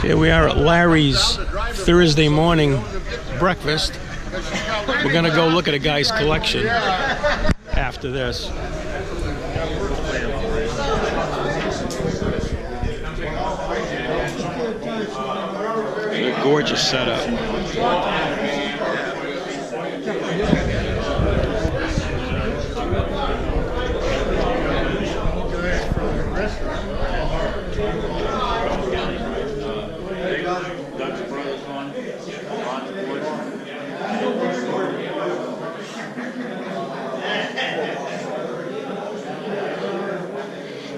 Here we are at Larry's Thursday morning breakfast. We're gonna go look at a guy's collection after this. A gorgeous setup.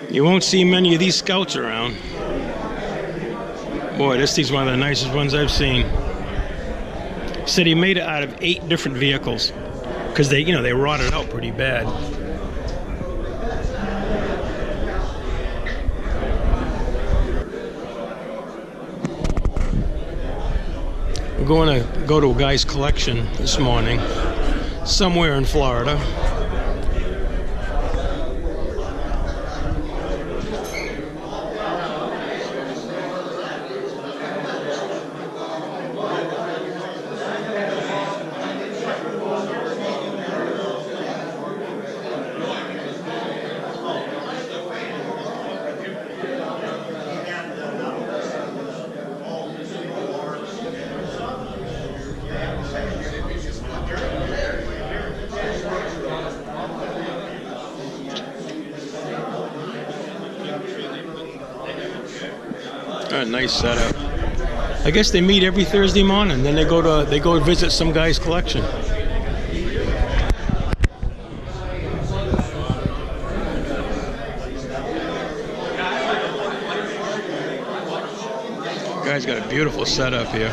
You won't see many of these Scouts around. Boy, this thing's one of the nicest ones I've seen. Said he made it out of 8 different vehicles because they rotted out pretty bad. We're going to go to a guy's collection this morning, somewhere in Florida. A nice setup. I guess they meet every Thursday morning, then they go visit some guy's collection. Guy's got a beautiful setup here.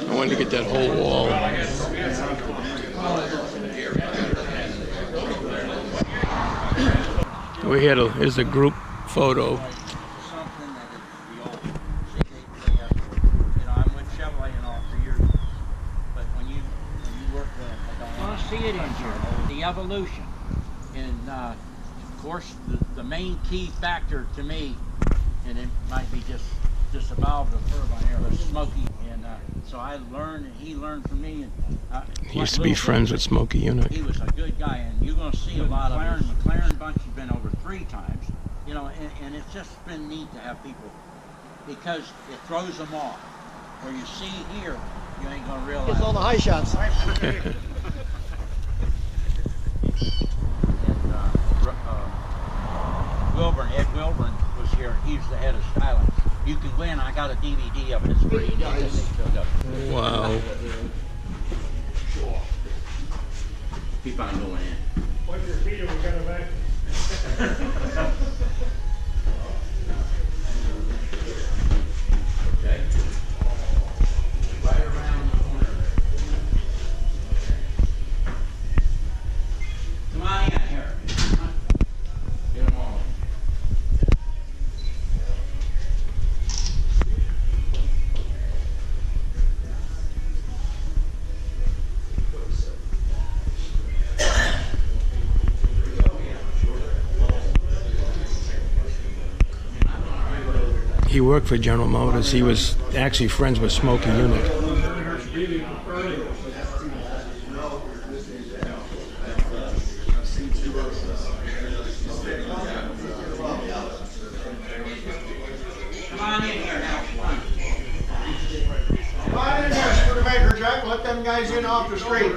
I wanted to get that whole wall. Here's a group photo. I'm with Chevrolet and all for years, but when you work with them, I don't want to see it in here. The evolution, and of course, the main key factor to me, and it might be just a valve of curve on here, was Smokey, and so I learned, and he learned from me. And He used to be friends with Smokey Yunick. He was a good guy, and you're going to see a lot of McLaren bunch has been over 3 times, and it's just been neat to have people, because it throws them off. Where you see here, you ain't going to realize. It's all the high shots. Welburn, Ed Welburn was here. He's the head of styling. You can win. I got a DVD of it. It's pretty neat that they showed up. Wow. Keep on going in. What's your feet? We got it back. Okay. Right around the corner. Come on in here. Get them all. He worked for General Motors. He was actually friends with Smokey Yunick. Come on in here now. Come on in here. maker, Jack. Let them guys in off the street.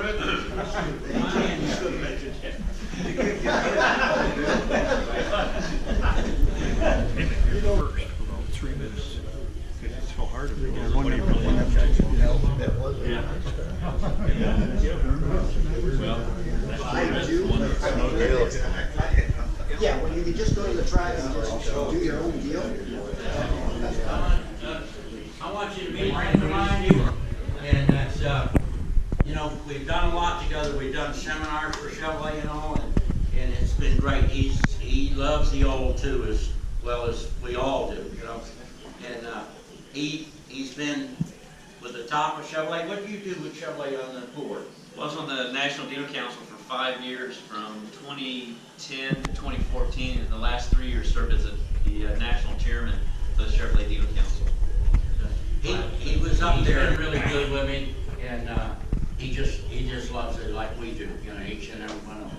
It's so hard to get Yeah, when you could just go to the track and just do your own deal. I want you to meet Rick behind you, and that's, you know, we've done a lot together. We've done seminars for Chevrolet and all, and it's been great. He loves the old too, as well as we all do, you know. And he's been with the top of Chevrolet. What do you do with Chevrolet on the board? Well, I was on the National Dealer Council for 5 years, from 2010 to 2014, and the last 3 years served as the national chairman of the Chevrolet Dealer Council. He was up there really good with me, and he just loves it like we do, you know, each and every one of us.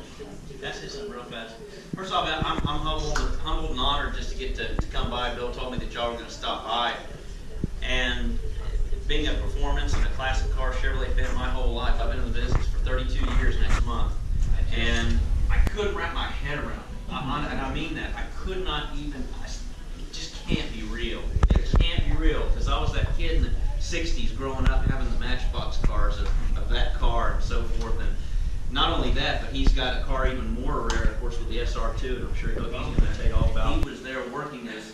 That's just something real fast. First off, I'm humbled and honored just to get to come by. Bill told me that y'all were going to stop by, and being a performance and a classic car Chevrolet fan my whole life, I've been in the business for 32 years next month, and I couldn't wrap my head around it. And I mean that. I could not even, it just can't be real. It can't be real, because I was that kid in the 60s growing up having the Matchbox cars of that car and so forth. And not only that, but he's got a car even more rare, of course, with the SR2, and I'm sure he's going to tell you all about. He was there working as,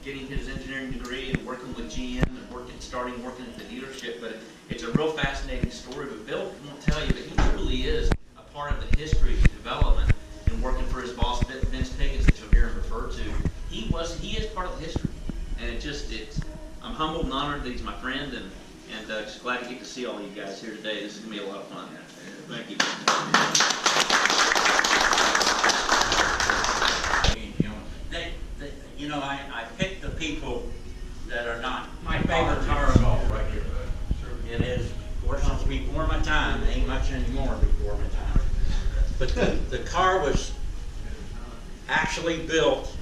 getting his engineering degree and working with GM and starting working at the dealership. But it's a real fascinating story. But Bill won't tell you, but he truly is a part of the history of development and working for his boss, Vince Perkins, that you'll hear him refer to. He is part of the history, and I'm humbled and honored that he's my friend, and just glad to get to see all you guys here today. This is going to be a lot of fun. Thank you. You know, I picked the people that are not my favorite car at all right here. It is, of course, it's before my time. It ain't much anymore before my time. But the car was actually built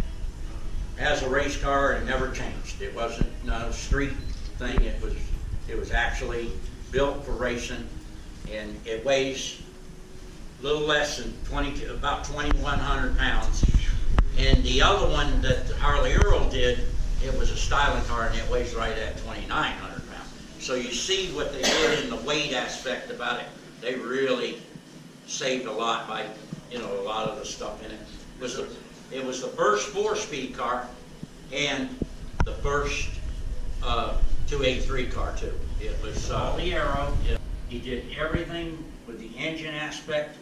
as a race car and never changed. It wasn't no street thing. It was actually built for racing, and it weighs a little less than about 2,100 pounds. And the other one that Harley Earl did, it was a styling car, and it weighs right at 2,900 pounds. So you see what they did in the weight aspect about it. They really saved a lot by, you know, a lot of the stuff in it. It was the first 4-speed car and the first 283 car too. It was all the aero. He did everything with the engine aspect.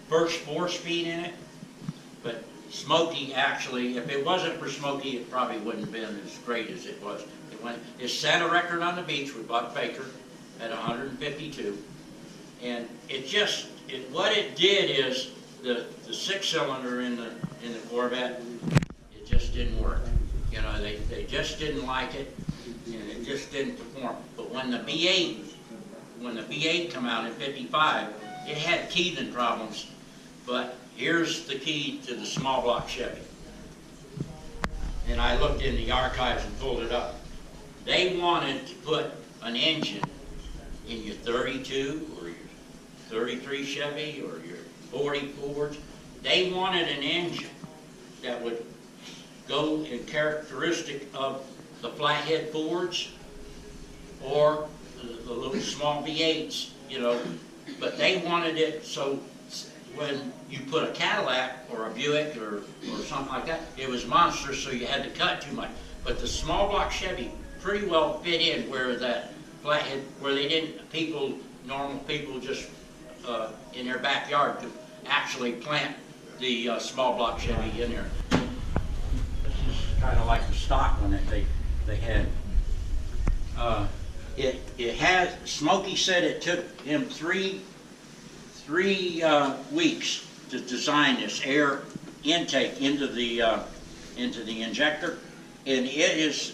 First 4-speed in it, but Smokey actually, if it wasn't for Smokey, it probably wouldn't have been as great as it was. It set a record on the beach with Buck Baker at 152, and what it did is the 6-cylinder in the Corvette, it just didn't work. You know, they just didn't like it, and it just didn't perform. But when the V8 come out in '55, it had teething problems. But here's the key to the small block Chevy. And I looked in the archives and pulled it up. They wanted to put an engine in your 32 or your 33 Chevy or your 40 Fords. They wanted an engine that would go in characteristic of the flathead Fords or the little small V8s, you know. But they wanted it so when you put a Cadillac or a Buick or something like that, it was monstrous, so you had to cut too much. But the small block Chevy pretty well fit in where that flathead, where they didn't, normal people just in their backyard could actually plant the small block Chevy in there. This is kind of like the stock one that they had. It has, Smokey said it took him three weeks to design this air intake into the injector, and it is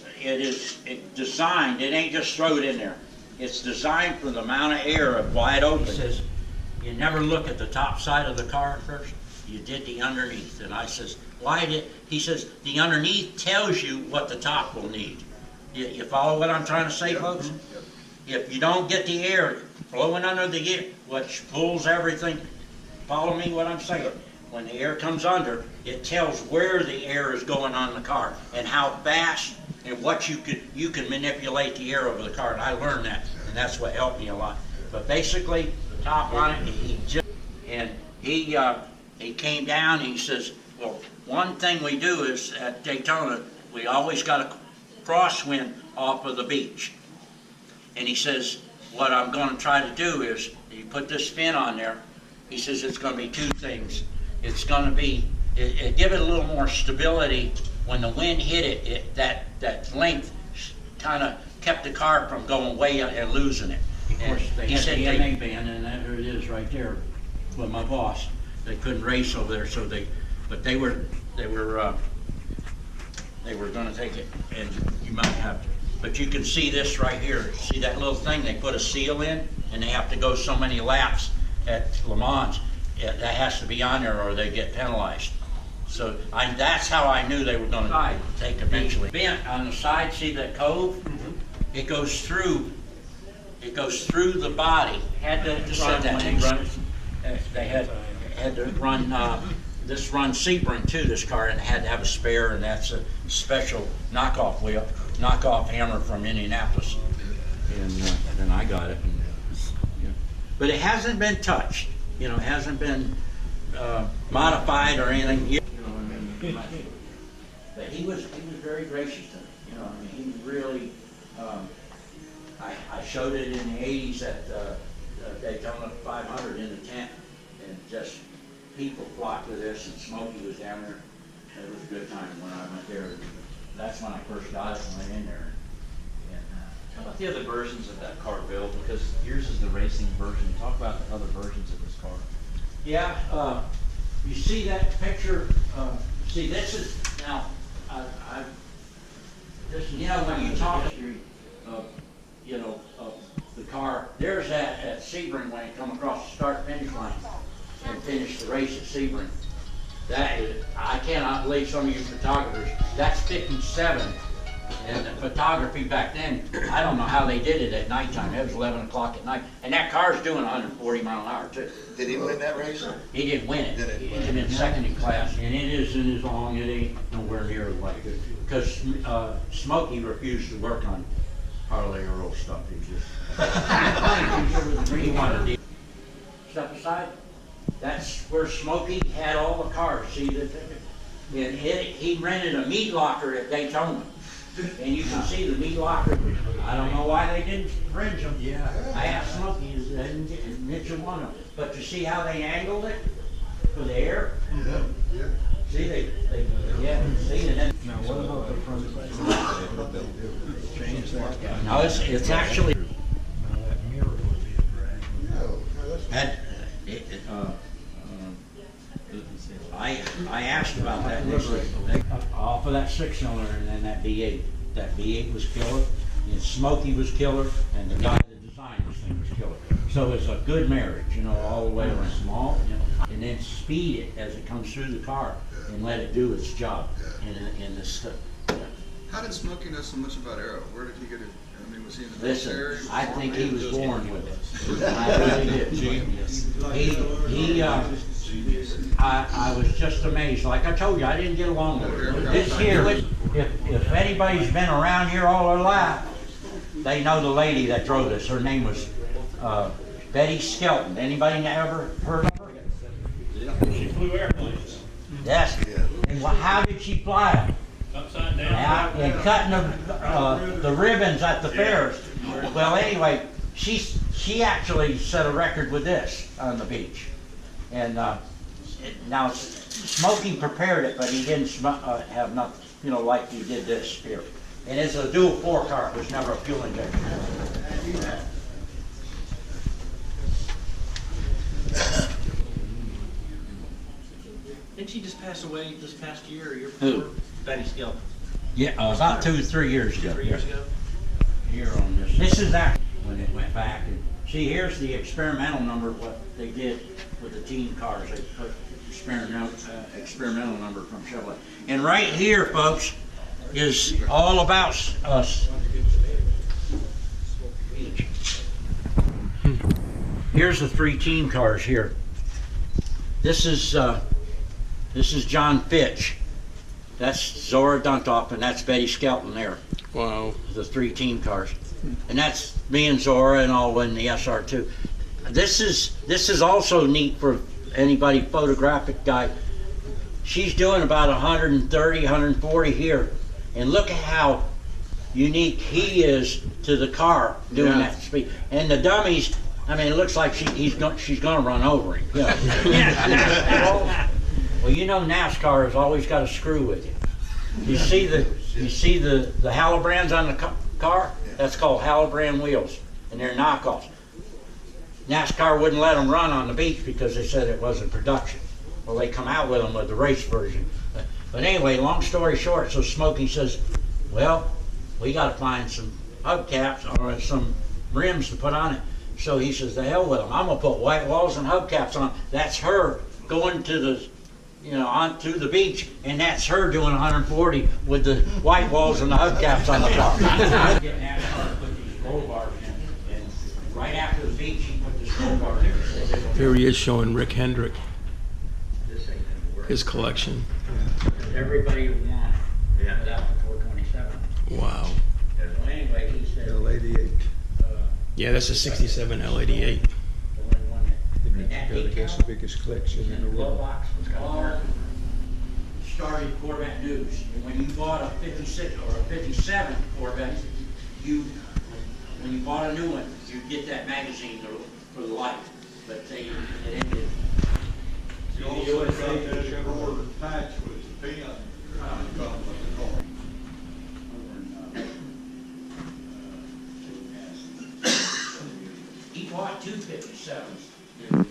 designed. It ain't just throw it in there. It's designed for the amount of air wide open. He says, you never look at the top side of the car first. You did the underneath, and I says, why did? He says the underneath tells you what the top will need. You follow what I'm trying to say, folks? if you don't get the air flowing under the gear, which pulls everything, follow me what I'm saying. When the air comes under, it tells where the air is going on the car and how fast and what you can manipulate the air over the car. And I learned that, and that's what helped me a lot. But basically, the top on it, he came down and he says, well, one thing we do is at Daytona, we always got a crosswind off of the beach. And he says, what I'm going to try to do is, you put this fin on there, he says it's going to be two things. It's going to be, give it a little more stability. When the wind hit it, that length kind of kept the car from going way and losing it. Of course, they had the MA band, and there it is right there with my boss. They couldn't race over there, so they were going to take it, and you might have to. But you can see this right here. See that little thing? They put a seal in, and they have to go so many laps at Le Mans. That has to be on there, or they get penalized. So that's how I knew they were going to take eventually. Bent on the side, see that cove? It goes through. It goes through the body. Had to they had to run. This runs Sebring too. This car, and it had to have a spare, and that's a special knockoff wheel, knockoff hammer from Indianapolis. And then I got it. And, but it hasn't been touched. You know, it hasn't been modified or anything. You know, I mean, but he was very gracious to me. You know, I mean, he really. I showed it in the '80s at Daytona 500 in the tent, and just people flocked to this. And Smokey was down there. It was a good time when I went there. That's when I first got it and went in there. How about the other versions of that car build? Because yours is the racing version. Talk about the other versions of this car. Yeah, you see that picture? See, this is now. This is, you know, when you talk history of, you know, of the car. There's that at Sebring when it come across the start-finish line and finished the race at Sebring. That is, I cannot believe some of you photographers. That's 57. And the photography back then, I don't know how they did it at nighttime. It was 11 o'clock at night. And that car's doing 140 miles an hour too. Did he win that race? He didn't win it. Did it? He came in second in class. And it isn't as long. It ain't nowhere near like it. Because Smokey refused to work on Harley Earl stuff. He just he wanted to step aside. That's where Smokey had all the cars. See that? And he rented a meat locker at Daytona. And you can see the meat locker. I don't know why they didn't fringe them. Yeah. I asked Smokey, and Mitchell won them. But you see how they angled it for the air? Yeah. See, they see, and then. Now, what about the front? Change that. No, it's actually. That mirror would be a drag. I asked about that. Off of that 6-cylinder, and then that V8. That V8 was killer, and Smokey was killer, and the guy that designed this thing was killer. So it's a good marriage, you know, all the way around. Small, you know, and then speed it as it comes through the car and let it do its job in this stuff. How did Smokey know so much about aero? Where did he get it? I mean, was he in the Listen, military? I think he was born with it. I really did. I was just amazed. Like I told you, I didn't get along with it. This here, if anybody's been around here all their life, they know the lady that drove this. Her name was Betty Skelton. Anybody ever heard of her? She flew airplanes. Yes. And how did she fly them? Upside down. And cutting the ribbons at the fairs. Well, anyway, she actually set a record with this on the beach. And now Smokey prepared it, but he didn't have nothing, you know, like he did this here. And it's a dual 4 car. It was never a fuel injection. Didn't she just pass away this past year or year Who? before? Betty Skelton. Yeah, about 2 or 3 years ago. 3 years ago. Here on this. This is that when it went back. And see, here's the experimental number. What they did with the team cars. They put experimental number from Chevrolet. And right here, folks, is all about us. here's the 3 team cars here. This is John Fitch. That's Zora Duntoff, and that's Betty Skelton there. Wow. The 3 team cars. And that's me and Zora and all in the SR2. This is also neat for anybody photographic guy. She's doing about 130, 140 here. And look at how unique he is to the car doing that speed. And the dummies, I mean, it looks like she's going to run over him. Yeah. Well, you know NASCAR has always got a screw with you. You see the Halibrands on the car? That's called Halibrand wheels, and they're knockoffs. NASCAR wouldn't let them run on the beach because they said it wasn't production. Well, they come out with them with the race version. But anyway, long story short, so Smokey says, well, we got to find some hubcaps or some rims to put on it. So he says, the hell with them. I'm going to put white walls and hubcaps on. That's her going to the, onto the beach, and that's her doing 140 with the white walls and the hubcaps on the car. Get NASCAR to put these roll bars in, and right after the beach, he put this roll bar in. Here he is showing Rick Hendricks his collection. Everybody would want it without the 427. Wow. Well, anyway, he said, L88. Yeah, that's a 67 L88. the only one that That's the biggest collection in the world. box was called started Corvette News. And when you bought a 56 or a 57 Corvette, when you bought a new one, you get that magazine for the life. But it ended. You also got that embroidered patch with the pin on the top of the car. He bought 2 57s.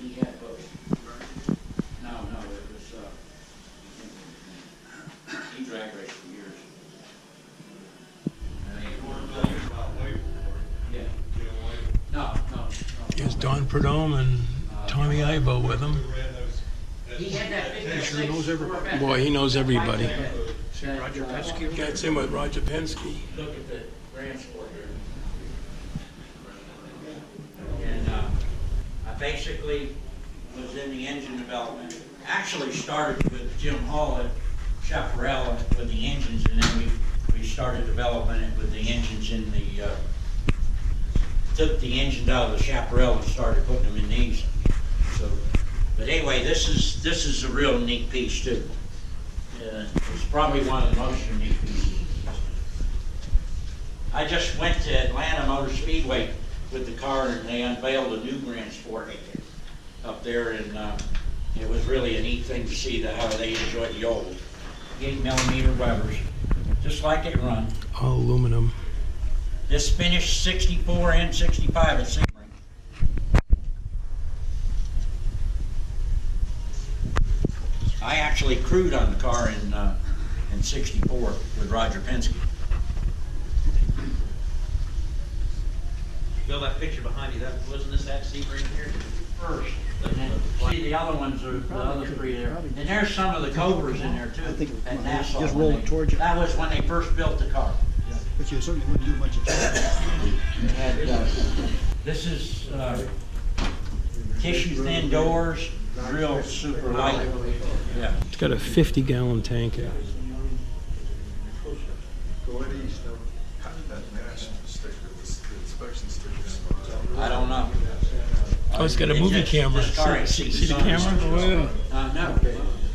He had both. No, it was, he drag raced for years. Yeah. No. Here's Don Prudhomme and Tommy Ibo with him. He had that 56 Corvette. Boy, he knows everybody. Roger Penske. That's him with Roger Penske. Look at the Grand Sport here. And I basically was in the engine development. Actually started with Jim Hall at Chaparral with the engines, and then we started developing it with the engines in the, took the engines out of the Chaparral and started putting them in these. So, but anyway, this is a real neat piece too. It's probably one of the most unique pieces. I just went to Atlanta Motor Speedway with the car, and they unveiled a new Grand Sport up there, and it was really a neat thing to see how they enjoyed the old 8mm Webers, just like it run. All aluminum. This finished 64 and 65 at Sebring. I actually crewed on the car in 64 with Roger Penske. Bill, that picture behind you, wasn't this at Sebring here? First. And then, see, the other ones are the other 3 there. And there's some of the Cobras in there too. I think at Nassau. just roll it towards you. That was when they first built the car. But you certainly wouldn't do much of that. This is tissue thin doors, real super light. Yeah. It's got a 50-gallon tank. Go east, that NASCAR sticker, the inspection stickers. I don't know. Oh, it's got a movie camera. This car ain't See the camera? Oh, yeah. No,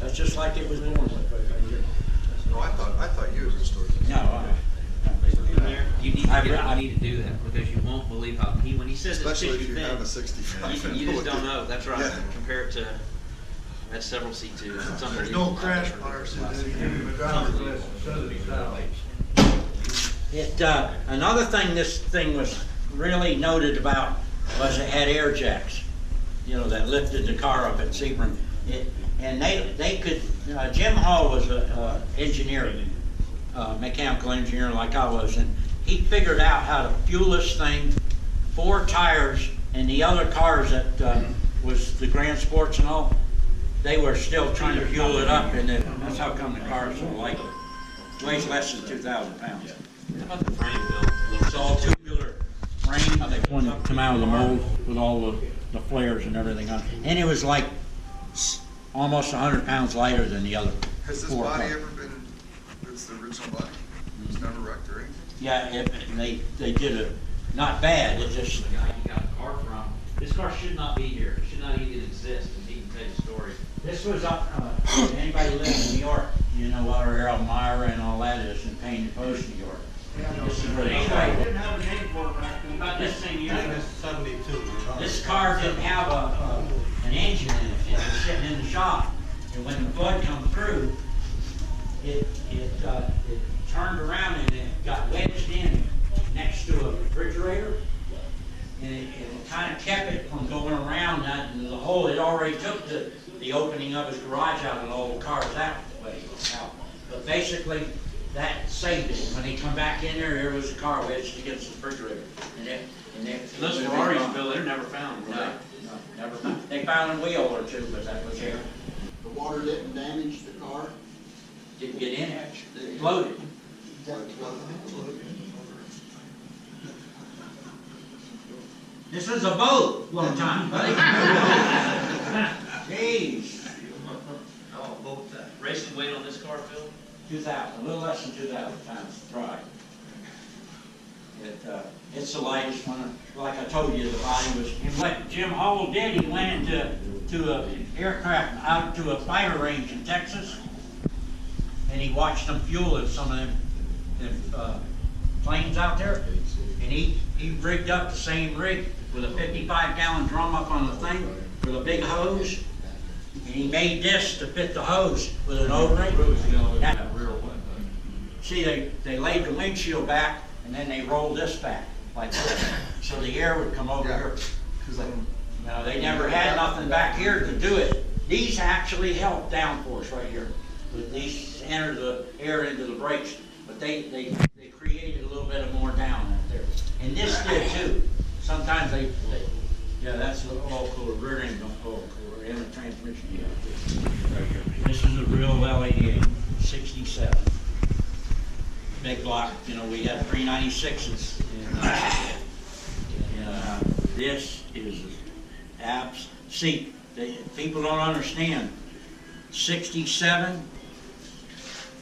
that's just like it was born. No, I thought you was a story. No. You need to do that because you won't believe how when he says Especially it's if tissue you thin, have a 65. you just don't know. That's right. Yeah. Compared to that's several C2s. It's There's unbelievable. no crash bars in this, even the driver's license says it's out. Another thing this thing was really noted about was it had air jacks, that lifted the car up at Sebring. And they could, Jim Hall was an engineer, mechanical engineer like I was, and he figured out how to fuel this thing, 4 tires, and the other cars that was the Grand Sports and all, they were still trying to fuel it up, and that's how come the car is so light. It weighs less than 2,000 pounds. How about the frame, Bill? It's all tubular frame. They come out of the mold with all the the flares and everything on. And it was like almost 100 pounds lighter than the other. Has this 4 body cars. ever been, it's the original body? It's never wrecked or anything? Yeah, and they did it, not bad, it just. The guy you got the car from, this car should not be here, it should not even exist, and he can tell you the story. This was up, anybody live in New York, you know what Elmira and all that is in Painted Post, New York. This is where they started. Didn't have a name for it back then. About this thing here. That was 72. This car didn't have an engine in it, it was sitting in the shop. And when the flood come through, it turned around and it got wedged in next to a refrigerator. And it kind of kept it from going around that, and the hole, it already took the opening of his garage out and all the cars that way out. But basically, that saved it. When he come back in there was a car wedged against the refrigerator. Those Ferraris, Bill, they're never found, were they? No, never. They found a wheel or two, but that was it. The water didn't damage the car? Didn't get in it. It floated. This is a boat one time, buddy. Jeez. How long boat that? Racing weight on this car, Phil? 2,000, a little less than 2,000 pounds to drive. It's the lightest one. Like I told you, the body was. And what Jim Hall did, he went into an aircraft out to a fighter range in Texas, and he watched them fuel some of them planes out there, and he rigged up the same rig with a 55-gallon drum up on the thing with a big hose, and he made this to fit the hose with an O-ring. See, they laid the windshield back, and then they rolled this back like this, so the air would come over here. No, they never had nothing back here to do it. These actually help downforce right here. These enter the air into the brakes, but they created a little bit of more down out there. And this did too. Sometimes yeah, that's the oil cooler, rear end oil cooler, and the transmission unit right here. This is a real L88, 67. Big block, you know, we had 396s. This is see, people don't understand. 67,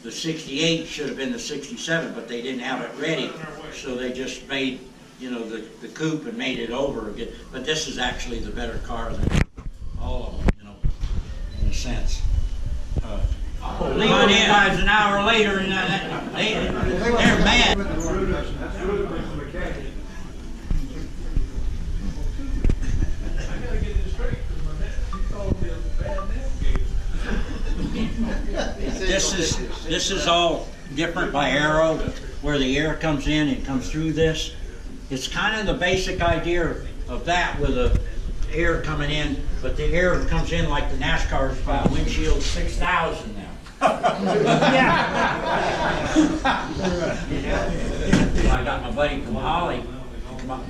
the 68 should have been the 67, but they didn't have it ready, so they just made, you know, the coupe and made it over again. But this is actually the better car than all of them, you know, in a sense. Leave guys an hour later, and they're mad. This is all different by arrow, where the air comes in and comes through this. It's kind of the basic idea of that with the air coming in, but the air comes in like the NASCAR's by windshield 6,000 now. I got my buddy from Holly.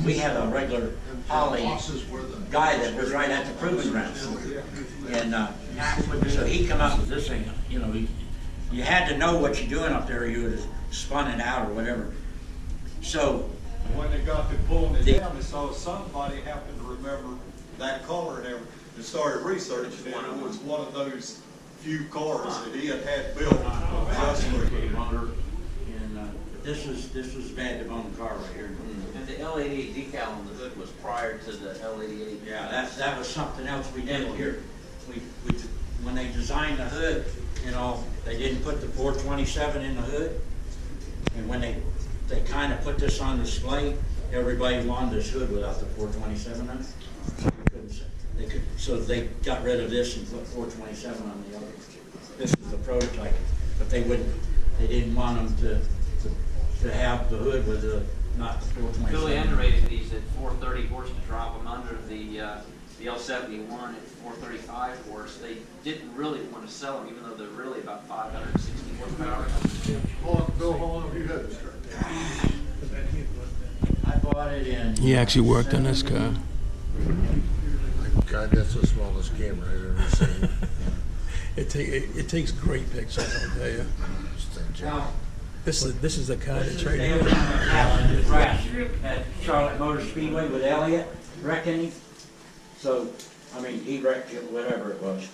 We had a regular Holly guy that was right at the proving grounds, and so he come up with this thing. You know, you had to know what you're doing up there, or you would have spun it out or whatever. So when they got to pulling it down, they saw somebody happened to remember that car and everything, and started researching it. It was one of those few cars that he had built just for him. And this was bad to bone car right here. And the L88 decal on the hood was prior to the L88. Yeah, that was something else we did here. When they designed the hood, you know, they didn't put the 427 in the hood, and when they kind of put this on display, everybody wanted this hood without the 427 on it. So they got rid of this and put 427 on the other. This is the prototype, but they didn't want them to have the hood with not the 427. Billy underrated these at 430 horse to drop them under the L71 at 435 horse. They didn't really want to sell them, even though they're really about 560 horsepower. Bill, how long have you had this car? I bought it in. He actually worked on this car. God, that's the smallest camera I've ever seen. It takes great pictures, I'll tell you. Now, This is the car that's right they here. were on the crash at Charlotte Motor Speedway with Elliott, wrecking him. So, I mean, he wrecked it, whatever it was.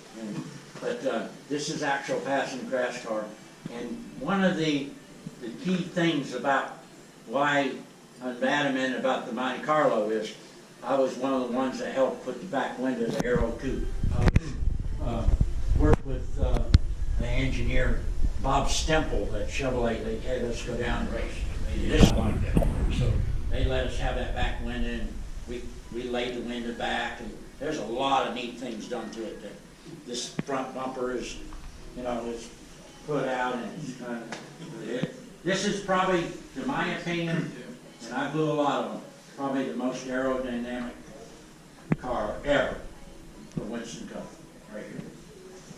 But this is actual passenger grass car. And one of the key things about why I'm adamant about the Monte Carlo is I was one of the ones that helped put the back window of the Aero coupe. I worked with the engineer Bob Stemple at Chevrolet. They had us go down and race this one. So they let us have that back window, and we laid the window back, and there's a lot of neat things done to it. That this front bumper is, you know, is put out, and it's kind of, this is probably, in my opinion, and I blew a lot of them, probably the most aerodynamic car ever for Winston Cup, right here.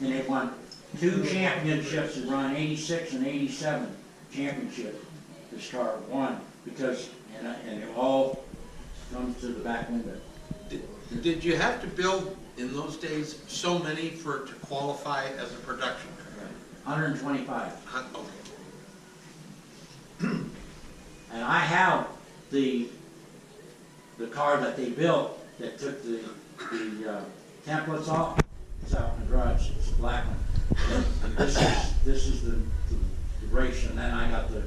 And they won 2 championships and run 86 and 87 championship. This car won because, and it all comes to the back window. Did you have to build in those days so many to qualify as a production car? 125. Okay. And I have the car that they built that took the templates off. It's out in the garage. It's a black one. This is the race, and then I got the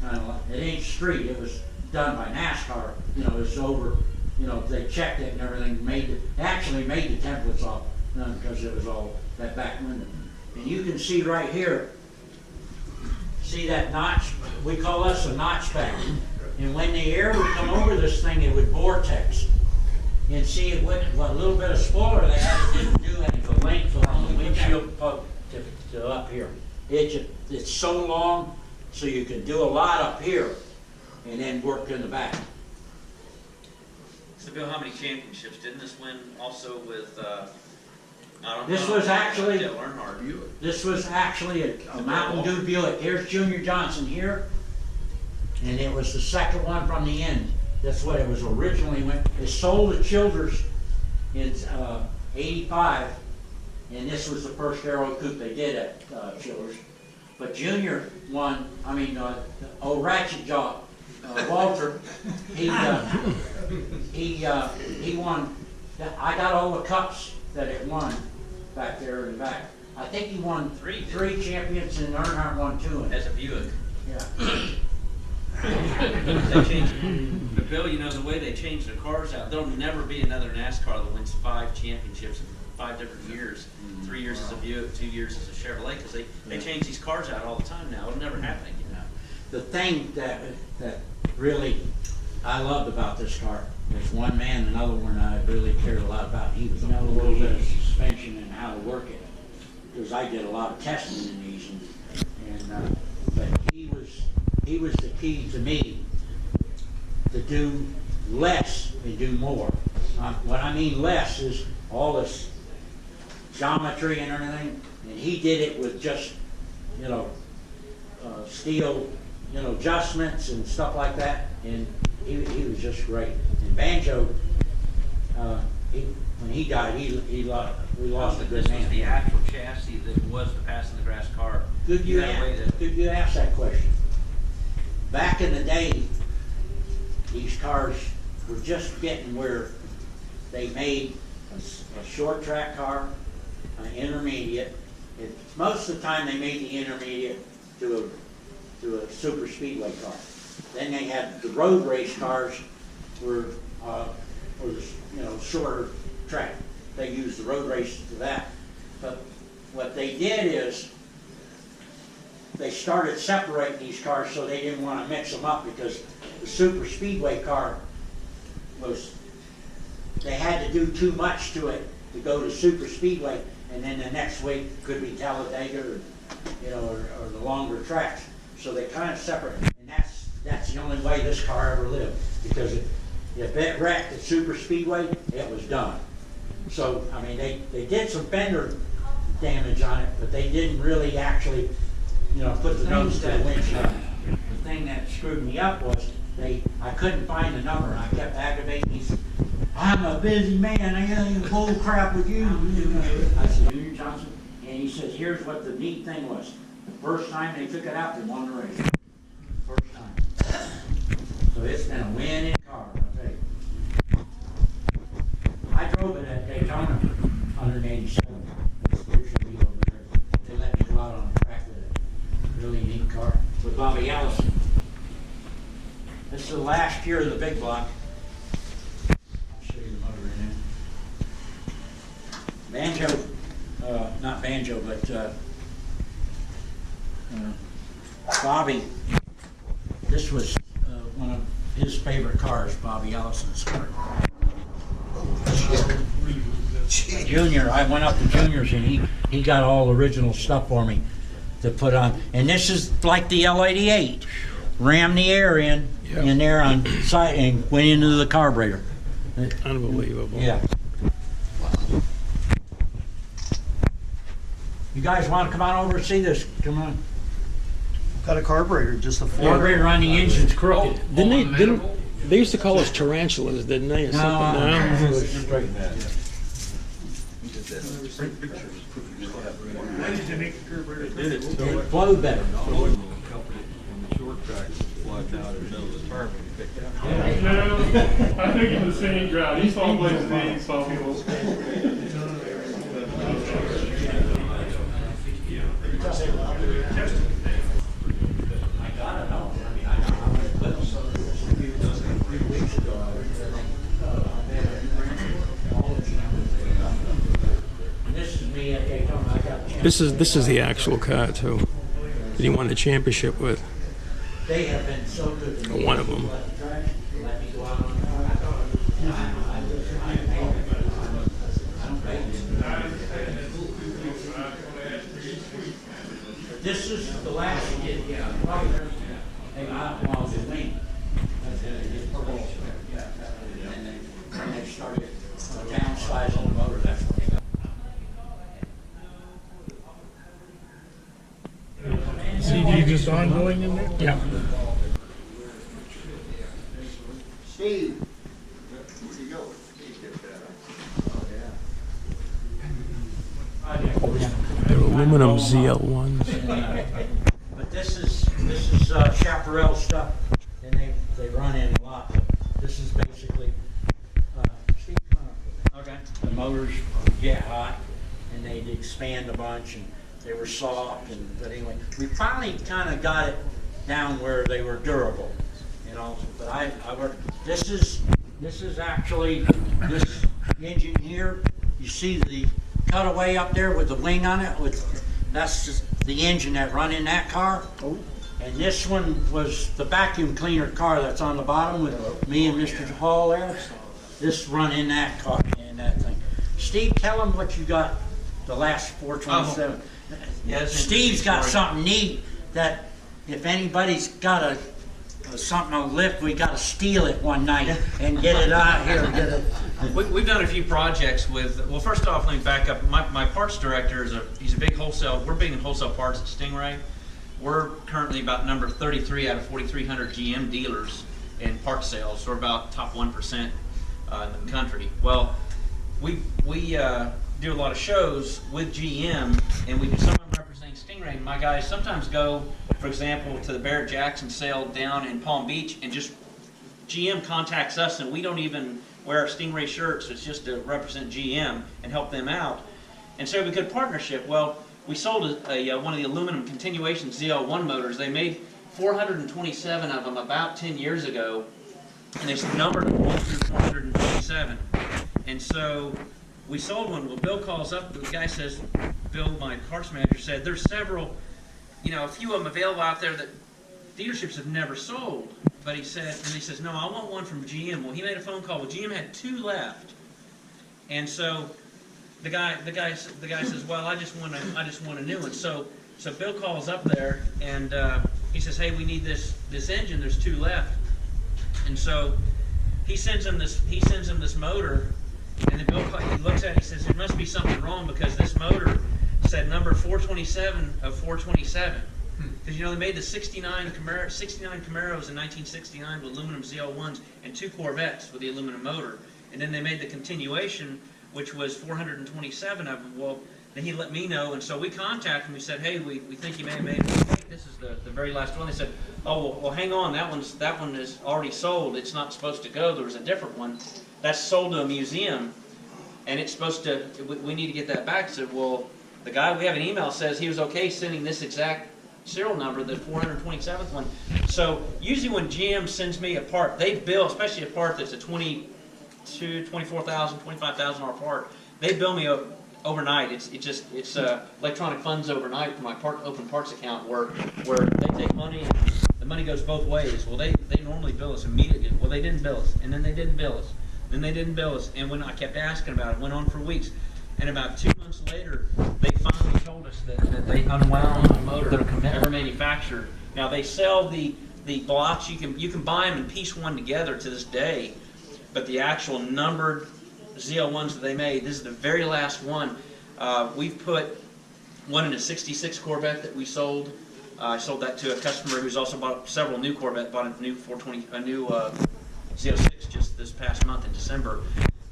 kind of, it ain't street. It was done by NASCAR. You know, it's over. You know, they checked it and everything. Actually made the templates off because it was all that back window. And you can see right here. See that notch? We call this a notch back. And when the air would come over this thing, it would vortex. And see it what a little bit of spoiler they had, it didn't do any. The length from the windshield plug to up here. It's so long, so you can do a lot up here, and then work in the back. So Bill, how many championships? Didn't this win also with, This was actually Dale Earnhardt? This was actually a Mountain Dew Buick. Here's Junior Johnson here, and it was the second one from the end. That's what it was originally. It sold at Childers in '85, and this was the first Aero coupe they did at Childers. But Junior won. I mean, old Ratchet Jaw Waltrip. He won. I got all the cups that it won back there in the back. I think he won three champions, and Earnhardt won 2. As a Buick. Yeah. They changed, but Bill, you know, the way they changed the cars out, there'll never be another NASCAR that wins 5 championships in 5 different years. 3 years as a Buick, 2 years as a Chevrolet, because they change these cars out all the time now. It'll never happen again. The thing that really I loved about this car, there's one man, another one I really cared a lot about. He was a little bit of suspension and how to work it, because I did a lot of testing in these, and but he was the key to me to do less and do more. What I mean less is all this geometry and everything, and he did it with just, you know, steel, you know, adjustments and stuff like that, and he was just great. And Banjo, when he died, we lost a good This man. was the actual chassis that was the passenger grass car. Good you ask that question. Back in the day, these cars were just getting where they made a short track car, an intermediate. Most of the time they made the intermediate to a super speedway car. Then they had the road race cars were you know, shorter track. They used the road race to that. But what they did is they started separating these cars, so they didn't want to mix them up, because the super speedway car they had to do too much to it to go to super speedway, and then the next week could be Talladega, or, you know, or the longer tracks. So they kind of separate, and that's the only way this car ever lived, because if it wrecked at super speedway, it was done. So I mean, they did some fender damage on it, but they didn't really actually, you know, put the nose to the windshield. The thing that screwed me up was I couldn't find the number, and I kept aggravating. He said, "I'm a busy man, I ain't bull crap with you." I said, "Junior Johnson," and he says, "Here's what the neat thing was. The first time they took it out, they won the race. First time. So it's been a winning car, I'll tell you." I drove drove it at Daytona, 187. They let me go out on the track with it. Really neat car with Bobby Allison. This is the last year of the big block. I'll show you the motor in there. Banjo, not banjo, but Bobby. This was one of his favorite cars, Bobby Allison's car. Junior, I went up to Junior's and he got all original stuff for me to put on. And this is like the L88. Rammed the air in there on site and went into the carburetor. Unbelievable. Yeah. You guys want to come on over and see this? Come on. Got a carburetor, just a four. Carburetor on the engine's crooked. Didn't they used to call us tarantulas, didn't they? Or something? No, it was straight. It flowed better. I think it's the same crowd. He saw places he saw people. This is the actual car too that he won the championship with. They have been so good to me. One of them. This is the last kid. Hey, well, his name. And they started downsizing the motor. That's what they got. CD just ongoing in there? Yeah. Steve. Where'd you go? They're aluminum ZL1s. But this is chaparral stuff, and they run in a lot. This is basically Steve, come on up. Okay. The motors get hot, and they'd expand a bunch, and they were soft. But anyway, we finally kind of got it down where they were durable, you know. But I worked. This is actually this engine here. You see the cutaway up there with the wing on it. That's just the engine that run in that car. Oh. And this one was the vacuum cleaner car that's on the bottom with me and Mr. Hall there. This run in that car, in that thing. Steve, tell them what you got the last 427. Oh. Yeah, Steve's got something neat that if anybody's got something to lift, we got to steal it one night and get it out here. Get it. We've done a few projects with, well, first off, let me back up. My parts director he's a big wholesale, we're big in wholesale parts at Stingray. We're currently about number 33 out of 4,300 GM dealers in parts sales. So we're about top 1% in the country. Well, we do a lot of shows with GM, and we do some of them representing Stingray. And my guys sometimes go, for example, to the Barrett-Jackson sale down in Palm Beach, and just GM contacts us, and we don't even wear our Stingray shirts. It's just to represent GM and help them out. And so we have a good partnership. Well, we sold one of the aluminum continuation ZL1 motors. They made 427 of them about 10 years ago, and they numbered 1 through 427. And so we sold one. Well, Bill calls up. The guy says, Bill, my parts manager, said there's several, a few of them available out there that dealerships have never sold. But he says, no, I want one from GM. Well, he made a phone call. Well, GM had 2 left, and so the guy says, well, I just want a new one. So Bill calls up there, and he says, hey, we need this engine. There's 2 left, and so he sends him this motor, and then he looks at it. He says, there must be something wrong because this motor said number 427 of 427. Because they made the 69 Camaros in 1969 with aluminum ZL1s and 2 Corvettes with the aluminum motor, and then they made the continuation, which was 427 of them. Well, then he let me know, and so we contacted him. We said, hey, we think you may have made a mistake. This is the very last one. They said, oh, well, hang on, that one is already sold. It's not supposed to go. There was a different one that's sold to a museum. and it's supposed to, we need to get that back. I said, well, the guy, we have an email says he was okay sending this exact serial number, the 427th one. So usually when GM sends me a part, they bill, especially a part that's a $24,000, $25,000 part, they bill me overnight. It's electronic funds overnight for my open parts account where they take money and the money goes both ways. Well, they normally bill us immediately. Well, they didn't bill us, and then they didn't bill us. Then they didn't bill us, and when I kept asking about it, went on for weeks. And about 2 months later, they finally told us that they unwound the motor ever manufactured. Now they sell the blocks. You can buy them and piece one together to this day, but the actual numbered ZL1s that they made, this is the very last one. We've put one in a '66 Corvette that we sold. I sold that to a customer who's also bought several new Corvette, bought a new 420, a new Z06 just this past month in December.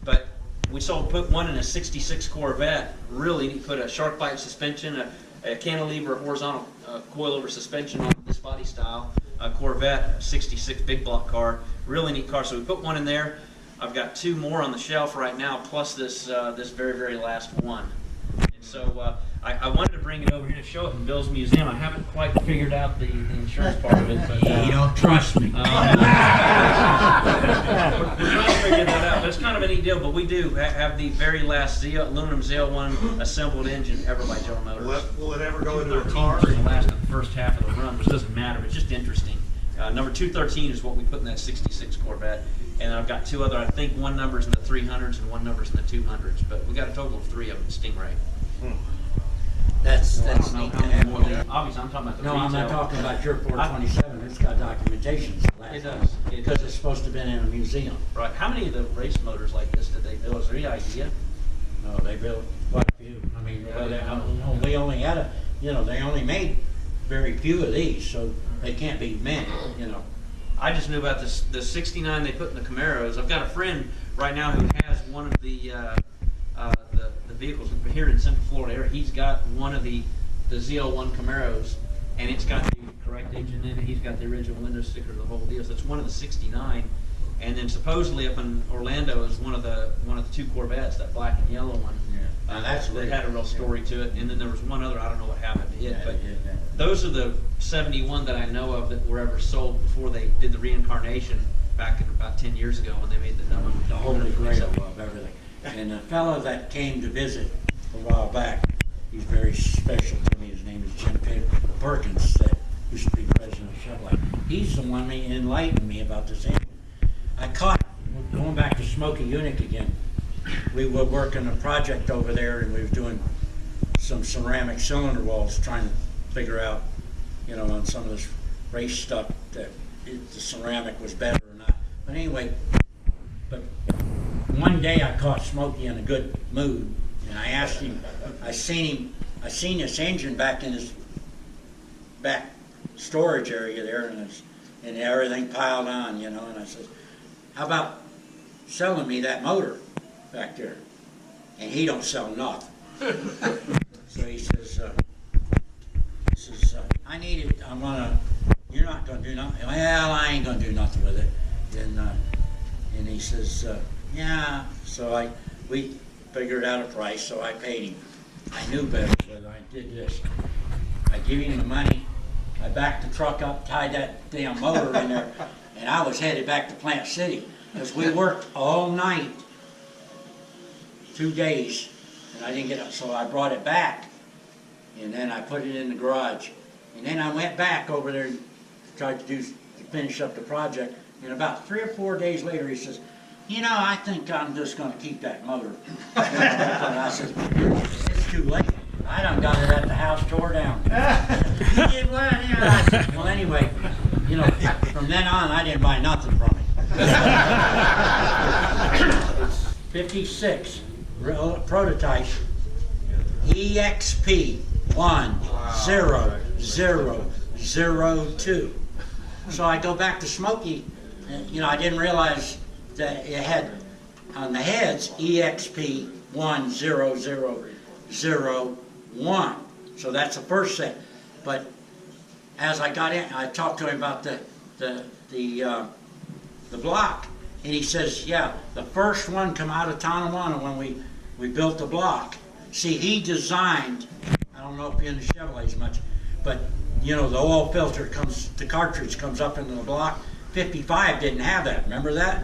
But we put one in a '66 Corvette. Really neat. Put a shark bite suspension, a cantilever horizontal coilover suspension on this body style. A Corvette '66 big block car. Really neat car. So we put one in there. I've got 2 more on the shelf right now, plus this very, very last one. And so I wanted to bring it over here to show it in Bill's museum. I haven't quite figured out the insurance part of it, but you don't trust me. we're trying to figure that out. But it's kind of a neat deal. But we do have the very last aluminum ZL1 assembled engine ever by General Motors. Will it ever go into a car? The last of the first half of the run, which doesn't matter. It's just interesting. Number 213 is what we put in that '66 Corvette. And I've got 2 other, I think one number's in the 300s and one number's in the 200s. But we got a total of 3 of them, Stingray. That's neat to have one. Obviously, I'm talking about the No, retail. I'm not talking about your 427. It's got documentation. It does. Because it's supposed to have been in a museum. Right. How many of the race motors like this did they build? Is there any idea? No, they built quite a few. I mean, we only had they only made very few of these, so they can't be many, I just knew about the 69 they put in the Camaros. I've got a friend right now who has one of the vehicles here in Central Florida area. He's got one of the ZL1 Camaros, and it's got the correct engine in it. He's got the original window sticker, the whole deal. So it's one of the 69. And then supposedly up in Orlando is one of the 2 Corvettes, that black and yellow one. That's that had a real story to it. And then there was one other, I don't know what happened to it, but yeah. those are the 71 that I know of that were ever sold before they did the reincarnation back in about 10 years ago when they made the number. The holy grail of everything. And the fellow that came to visit a while back, he's very special to me. His name is Jim Perkins, that used to be president of Chevrolet. He's the one that enlightened me about this engine. I caught, going back to Smokey Yunick again, we were working a project over there and we were doing some ceramic cylinder walls, trying to figure out, on some of this race stuff that the ceramic was better or not. But anyway, one day I caught Smokey in a good mood and I asked him, I seen this engine back in his back storage area there and everything piled on, and I said, how about selling me that motor back there? And he don't sell nothing. So he says, I need it. You're not going to do nothing. Well, I ain't going to do nothing with it. And he says, yeah. So we figured out a price, so I paid him. I knew better, but I did this. I give him the money. I backed the truck up, tied that damn motor in there, and I was headed back to Plant City. Because we worked all night, 2 days, and I didn't get up, so I brought it back, and then I put it in the garage. And then I went back over there and tried to finish up the project, and about 3 or 4 days later he says, I think I'm just going to keep that motor. And I said, it's too late. I done got it at the house tore down. He did what? I said, well, anyway, from then on I didn't buy nothing from him. 56 prototype EXP 10002. So I go back to Smokey, and I didn't realize that it had on the heads EXP 10001. So that's the first set. But as I got in, I talked to him about the block, and he says, yeah, the first one come out of Tonawanda when we we built the block. See, he designed, I don't know if you're into Chevrolets much, but you know, the oil filter comes, the cartridge comes up into the block. 55 didn't have that, remember that?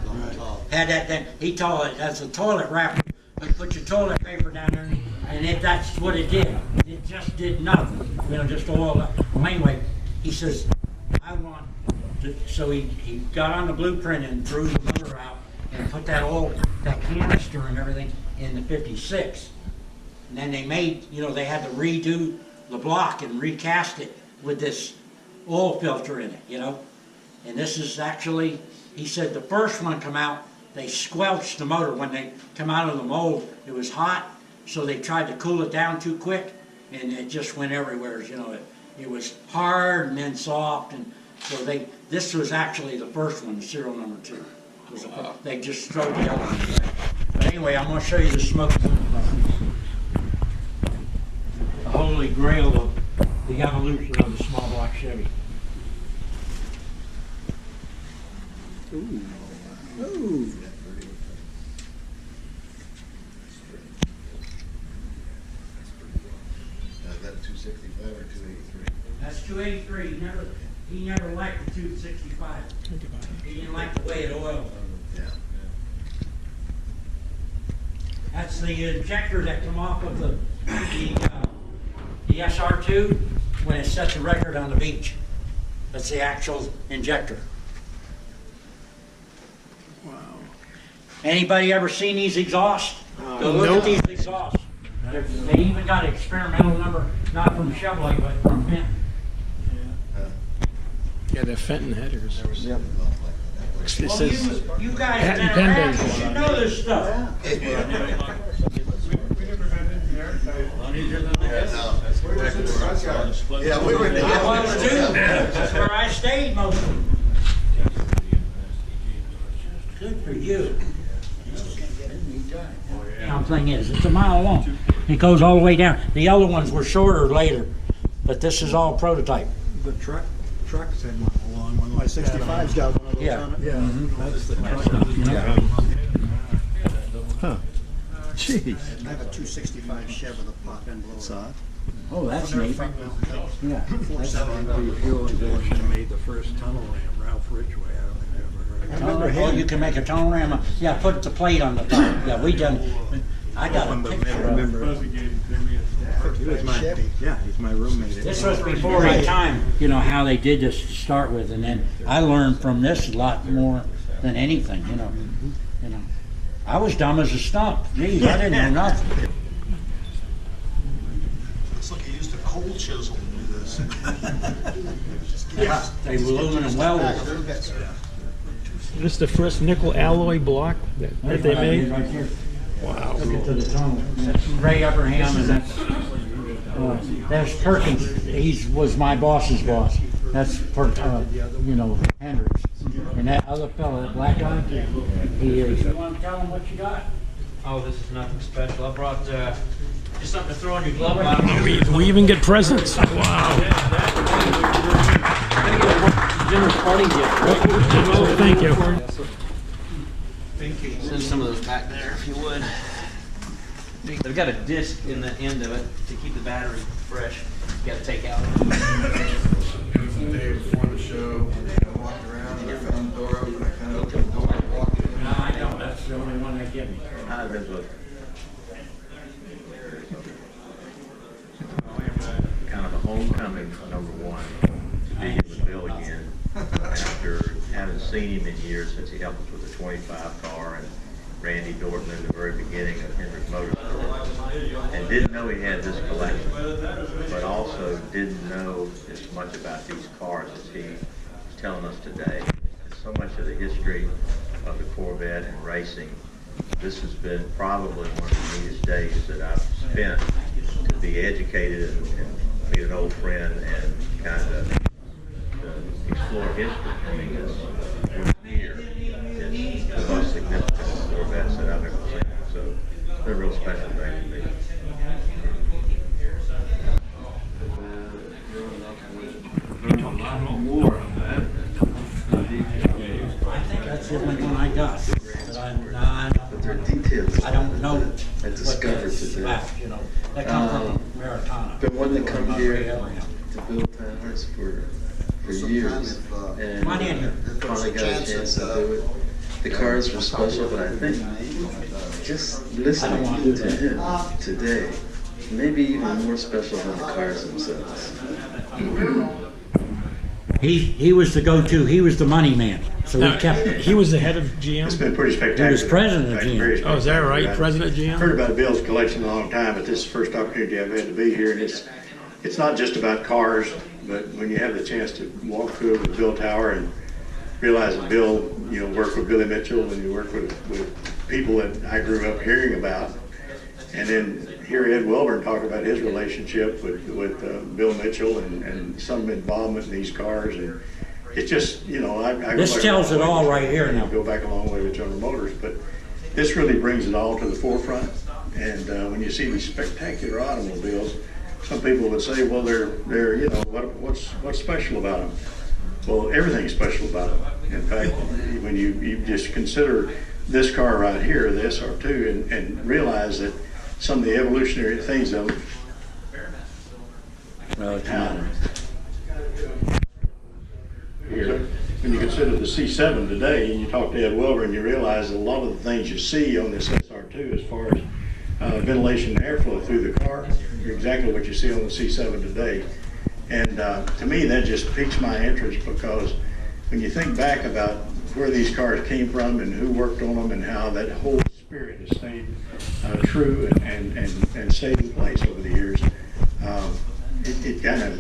Had that then, he told it as a toilet wrapper. You put your toilet paper down there, and that's what it did. It just did nothing, you know, just oil up. Well, anyway, he says, I want to, so he got on the blueprint and drew the motor out and put that oil, that canister and everything in the 56. And then they made, you know, they had to redo the block and recast it with this oil filter in it, you know. And this is actually, he said the first one come out, they squelched the motor. When they come out of the mold, it was hot, so they tried to cool it down too quick, and it just went everywhere, you know. It was hard and then soft, and so this was actually the first one, serial number 2. They just threw the other one away. But anyway, I'm going to show you the Smokey Yunick. The holy grail of the evolution of the small block Chevy. Ooh. Ooh. Is that a 265 or 283? That's 283. He never liked the 265. He didn't like the way it oiled. Yeah. That's the injector that come off of the SR2 when it sets a record on the beach. That's the actual injector. Wow. Anybody ever seen these exhausts? Go look nope. at these exhausts. They even got an experimental number, not from Chevrolet, but from Fenton. Yeah, they're Fenton headers. Yep. It Well, says you guys Pat and have been Penn around, days. you should know this stuff. We never been in there, so. Yeah, we were. I was too. That's where I stayed most of them. Good for you. The thing is, it's a mile long. It goes all the way down. The other ones were shorter later, but this is all prototype. The trucks had one along one. My 65's got one of those Yeah. on it. Yeah. That's the truck. Huh. Jeez. I have a 265 Chevy with a pop end blower. Saw it? Oh, that's neat. Yeah. Made the first tunnel ram, Ralph Ridgway. I remember him. Oh, you can make a tunnel ram. Yeah, put the plate on the top. Yeah, we done. I got a picture of it. He was my, yeah, he's my roommate. This was before my time, you know, how they did this to start with, and then I learned from this a lot more than anything, you know. I was dumb as a stump. Geez, I didn't know nothing. Looks like he used a cold chisel to do this. Yeah, they were aluminum welded. Is this the first nickel alloy block that they made? Right here. Wow. Look into the tunnel. That's Ray Abraham, and that's Perkins. He was my boss's boss. That's you know, Hendricks. And that other fellow, that black guy, he is. You want to tell him what you got? Oh, this is nothing special. I brought just something to throw in your glove box. We even get presents. Wow. Dinner party gift, right? Oh, thank you. Send some of those back there if you would. They've got a disc in the end of it to keep the battery fresh. You got to take out. The day before the show, I walked around and I found the door open. I kind of opened the door and walked in. No, I know. That's the only one they give me. Kind of a homecoming for number one, to be here with Bill again, after having seen him in years since he helped us with the 25 car and Randy Norton in the very beginning of Hendrick Motorsports, and didn't know he had this collection, but also didn't know as much about these cars as he's telling us today. And so much of the history of the Corvette and racing, this has been probably one of the neatest days that I've spent to be educated and meet an old friend and kind of explore history. I mean, we're here. It's the most significant Corvettes that I've ever seen. So they're a real special day to me. I think that's the only one I got. But But they're detailed. I don't know At the what sky. They come from Maritana. Been wanting to come here Area. to build Hearts for years, and Come on in here. finally got a chance to do it. The cars were special, but I think just listening to him today, maybe even more special than the cars themselves. He was the go-to. He was the money man. So we kept it. He was the head of GM? It's been pretty spectacular. He was president of GM. Oh, is that right? President of GM? Heard about Bill's collection a long time, but this is the first opportunity I've had to be here, and it's not just about cars, but when you have the chance to walk through the Bill Tower and realize that Bill, worked with Billy Mitchell, and you work with people that I grew up hearing about, and then hear Ed Welburn talk about his relationship with Bill Mitchell and some involvement in these cars, and it's just, I This tells it all right here now. Go back a long way with General Motors, but this really brings it all to the forefront. And when you see these spectacular automobiles, some people would say, well, they're what's special about them? Well, everything's special about them. In fact, when you just consider this car right here, the SR2, and realize that some of the evolutionary things of here, when you consider the C7 today, and you talk to Ed Welburn, and you realize that a lot of the things you see on this SR2 as far as ventilation and airflow through the car are exactly what you see on the C7 today. And to me, that just piques my interest, because when you think back about where these cars came from and who worked on them and how that whole spirit has stayed true and stayed in place over the years, it kind of,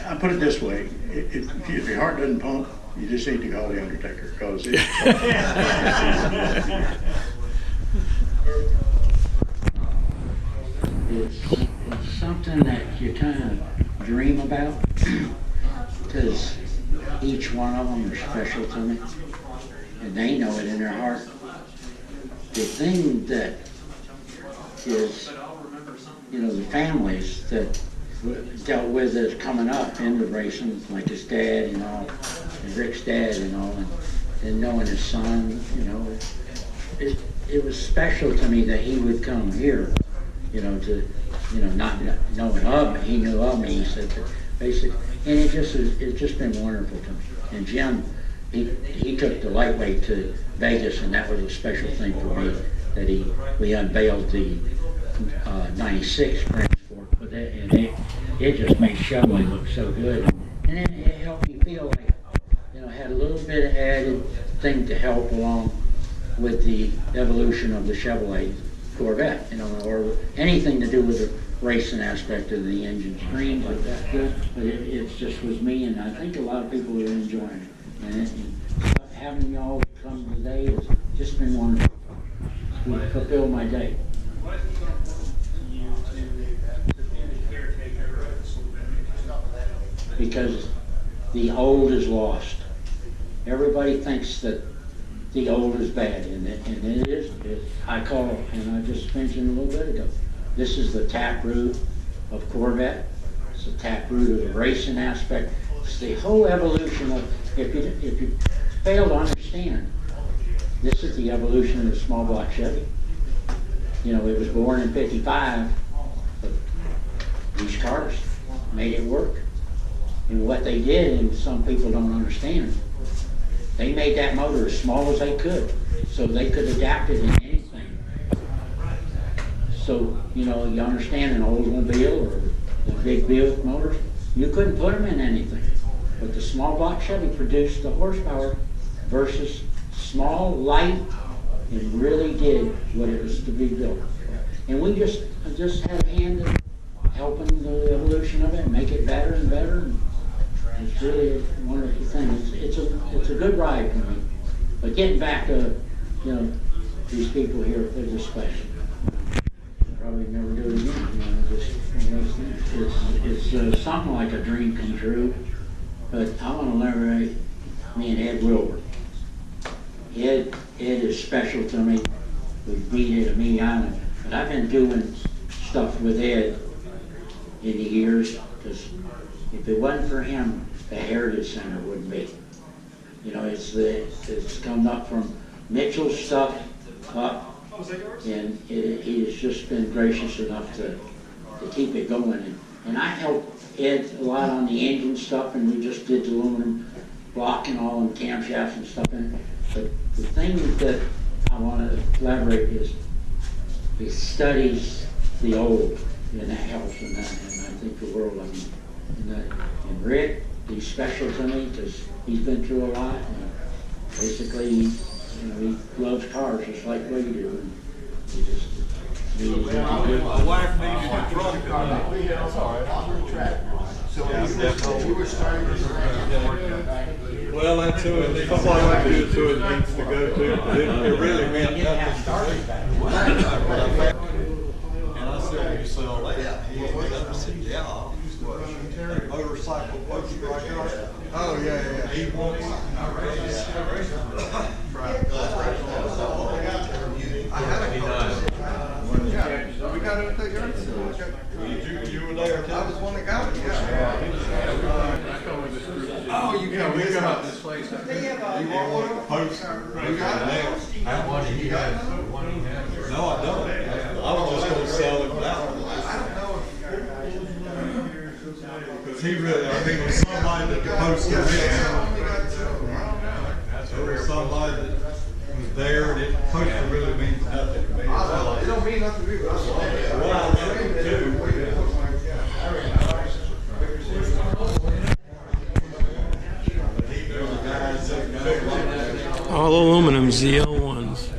I put it this way, if your heart doesn't pump, you just need to call the Undertaker, because it's something that you kind of dream about, because each one of them are special to me, and they know it in their heart. The thing that is, the families that dealt with us coming up in the racing, like his dad and all, and Rick's dad and all, and knowing his son, it was special to me that he would come here, not knowing of me. He knew of me. He said that basically, and it's just been wonderful to me. And Jim, he took the lightweight to Vegas, and that was a special thing for me, that we unveiled the 96 Grand Sport with it, and it just made Chevrolet look so good. And then it helped me feel like, had a little bit of added thing to help along with the evolution of the Chevrolet Corvette, or anything to do with the racing aspect of the engine screens like that. But it just was me, and I think a lot of people are enjoying it. And having y'all come today has just been wonderful. It fulfilled my day. Because the old is lost. Everybody thinks that the old is bad, and it is. I call, and I just mentioned a little bit ago, this is the taproot of Corvette. It's the taproot of the racing aspect. It's the whole evolution of, if you fail to understand, this is the evolution of the small block Chevy. It was born in '55, but these cars made it work. And what they did, and some people don't understand, they made that motor as small as they could, so they could adapt it in anything. So, you understand an Oldsmobile or the big Buick motors, you couldn't put them in anything. But the small block Chevy produced the horsepower versus small, light, and really did what it was to be built. And we just had a hand in helping the evolution of it and make it better and better. And it's really a wonderful thing. It's a good ride for me. But getting back to, these people here, they're just special. Probably never do it again. Just one of those things. It's something like a dream come true. But I want to elaborate me and Ed Wilbur. Ed is special to me. We beat it at me Island. But I've been doing stuff with Ed in the years, because if it wasn't for him, the Heritage Center wouldn't be. It's come up from Mitchell's stuff up And he has just been gracious enough to keep it going. And I helped Ed a lot on the engine stuff, and we just did the aluminum block and all, and camshafts and stuff. But the thing that I want to elaborate is he studies the old, and that helps in that, and I think the world of him. And Rick, he's special to me because he's been through a lot, and basically, you know, he loves cars just like we do. And he just, My wife needed a truck. That's all right. I'm on the track. So you were starting this well, that's who it needs. Somebody like this is who it needs to go to. It really meant nothing to me. And I said, "Will you sell that?" He said, "Yeah." Motorcycle post right there. Oh yeah. He wants. I had a car. We got it there. You were there. I was one that got it. Oh, you got we got this place. You want one of them? Post. We got it. How much you got? No, I don't. I was just going to sell it that one. I don't know. Because he really, I think it was somebody that the post was in. There was somebody that was there, and it poster really means nothing to me. It don't mean nothing to me, but I saw it. Well, I too. All aluminum ZL1s.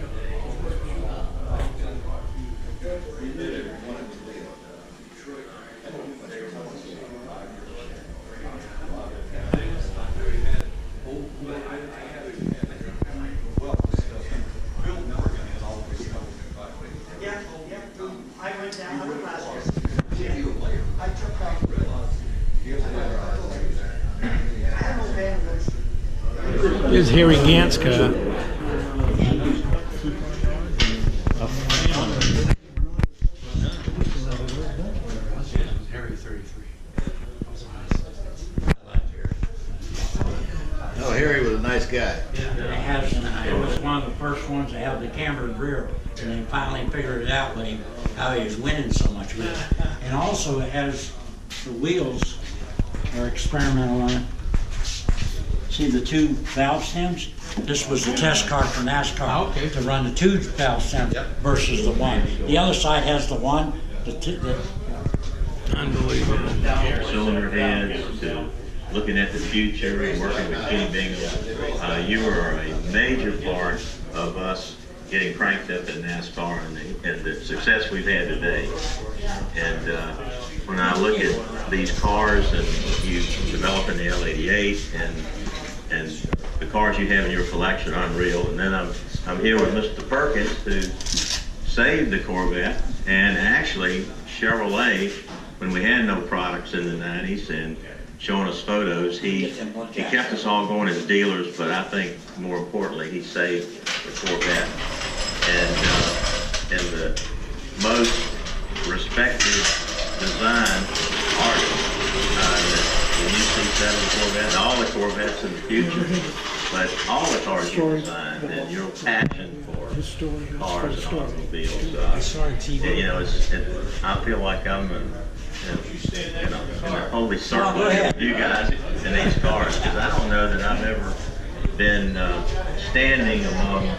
Here's Harry Gant's car. Oh, Harry was a nice guy. It was one of the first ones that had the cambered rear, and then finally figured it out when how he was winning so much with it. And also it has the wheels are experimental on it. See the two valve stems? This was the test car for NASCAR to run the two valve stems versus the one. The other side has the one. Unbelievable. Cylinder heads to looking at the future and working with Kenny Bingham. You were a major part of us getting cranked up in NASCAR and the success we've had today. And when I look at these cars and you developing the L88 and the cars you have in your collection are unreal. And then I'm here with Mr. Perkins, who saved the Corvette, and actually Chevrolet, when we had no products in the 90s and showing us photos, he kept us all going as dealers, but I think more importantly, he saved the Corvette. And the most respected design artist, the new C7 Corvette, all the Corvettes in the future, but all the cars you designed and your passion for cars and automobiles. You know, I feel like I'm in the holy circle of you guys in these cars, because I don't know that I've ever been standing among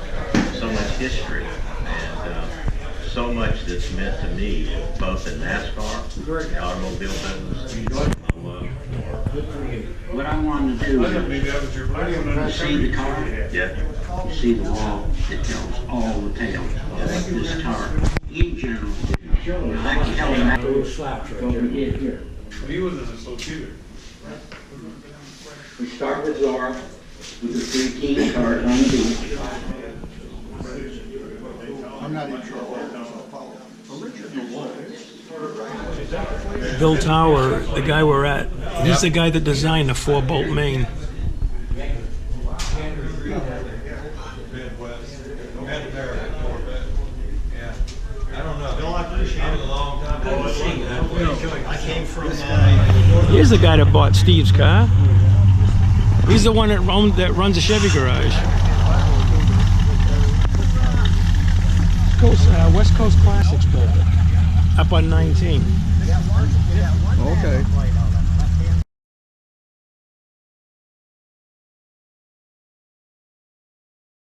so much history and so much that's meant to me, both in NASCAR, the automobile business. What I wanted to do is, you see the car? Yeah. You see the wall? It tells all the tales of this car. In general, I can tell you that little slaps right over here. He wasn't so either. We start with Zora with the 3 team cars on the beach. I'm not even sure. Bill Tower, the guy we're at, he's the guy that designed the 4-bolt main. Here's the guy that bought Steve's car. He's the one that runs a Chevy garage. West Coast Classics built it. Up on 19. That one